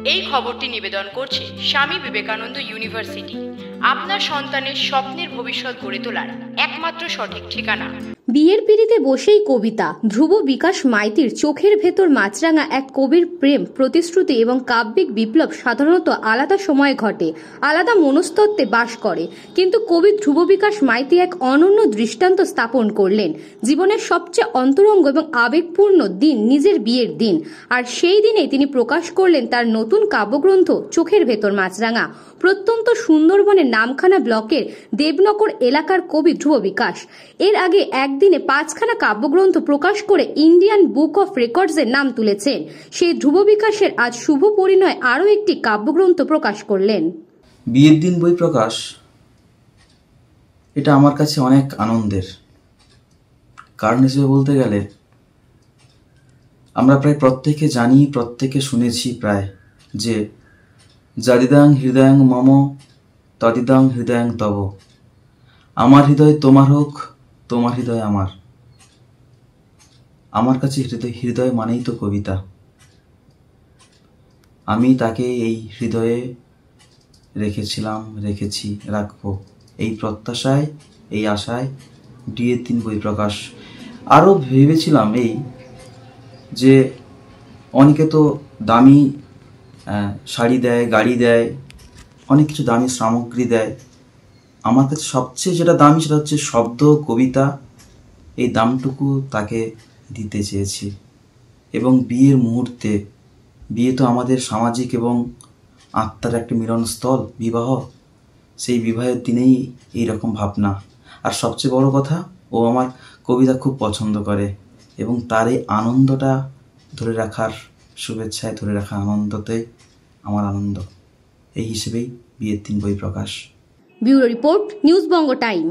এই খবরটি নিবেদন করছে স্বামী বিবেকানন্দ ইউনিভার্সিটি, আপনার সন্তানের স্বপ্নের ভবিষ্যৎ গড়ে তোলার একমাত্র সঠিক ঠিকানা। বিয়ের পিড়িতে বসেই কবিতা। ধ্রুব বিকাশ মাইতির চোখের ভেতর মাছরাঙা এক কবির প্রেম, প্রতিশ্রুতি এবং কাব্যিক বিপ্লব সাধারণত আলাদা সময়ে ঘটে, আলাদা মনস্তত্ত্বে বাস করে। কিন্তু কবি ধ্রুব বিকাশ মাইতি এক অনন্য দৃষ্টান্ত স্থাপন করলেন। জীবনের সবচেয়ে অন্তরঙ্গ এবং আবেগপূর্ণ দিন নিজের বিয়ের দিন, আর সেই দিনেই তিনি প্রকাশ করলেন তার নতুন কাব্যগ্রন্থ চোখের ভেতর মাছরাঙা। প্রত্যন্ত সুন্দরবনের নামখানা ব্লকের দেবনগর এলাকার কবি ধ্রুব বিকাশ এর আগে একদিনে 5খানা কাব্যগ্রন্থ প্রকাশ করে ইন্ডিয়ান বুক অফ রেকর্ডসের নাম তুলেছেন। সেই ধ্রুব বিকাশের আজ শুভ পরিণয় আরও একটি কাব্যগ্রন্থ প্রকাশ করলেন। বিয়ের দিন বই প্রকাশ, এটা আমার কাছে অনেক আনন্দের। কারণ হিসেবে বলতে গেলে আমরা প্রায় প্রত্যেকে জানি, প্রত্যেকে শুনেছি প্রায়, যে যাদিদাং হৃদয়ং মম তদিদাং হৃদয়ং তব। আমার হৃদয় তোমার হোক, তোমার হৃদয় আমার। আমার কাছে হৃদয় মানেই তো কবিতা। আমি তাকে এই হৃদয়ে রেখেছিলাম, রেখেছি, রাখবো, এই প্রত্যাশায়, এই আশায় বিয়ের দিন বই প্রকাশ। আরও ভেবেছিলাম এই যে অনেকে তো দামি শাড়ি দেয়, গাড়ি দেয়, অনেক কিছু দামি সামগ্রী দেয়। আমার কাছে সবচেয়ে যেটা দামি সেটা হচ্ছে শব্দ, কবিতা। এই দামটুকু তাকে দিতে চেয়েছি। এবং বিয়ের মুহূর্তে, বিয়ে তো আমাদের সামাজিক এবং আত্মার একটা মিলনস্থল, বিবাহ। সেই বিবাহের দিনেই এইরকম ভাবনা। আর সবচেয়ে বড় কথা, ও আমার কবিতা খুব পছন্দ করে এবং তার এই আনন্দটা ধরে রাখার শুভেচ্ছায়, ধরে রাখার আনন্দতে আমার আনন্দ। এই হিসেবেই বিয়ের দিন বই প্রকাশ। ব্যুরো রিপোর্ট, নিউজ বঙ্গ টাইম।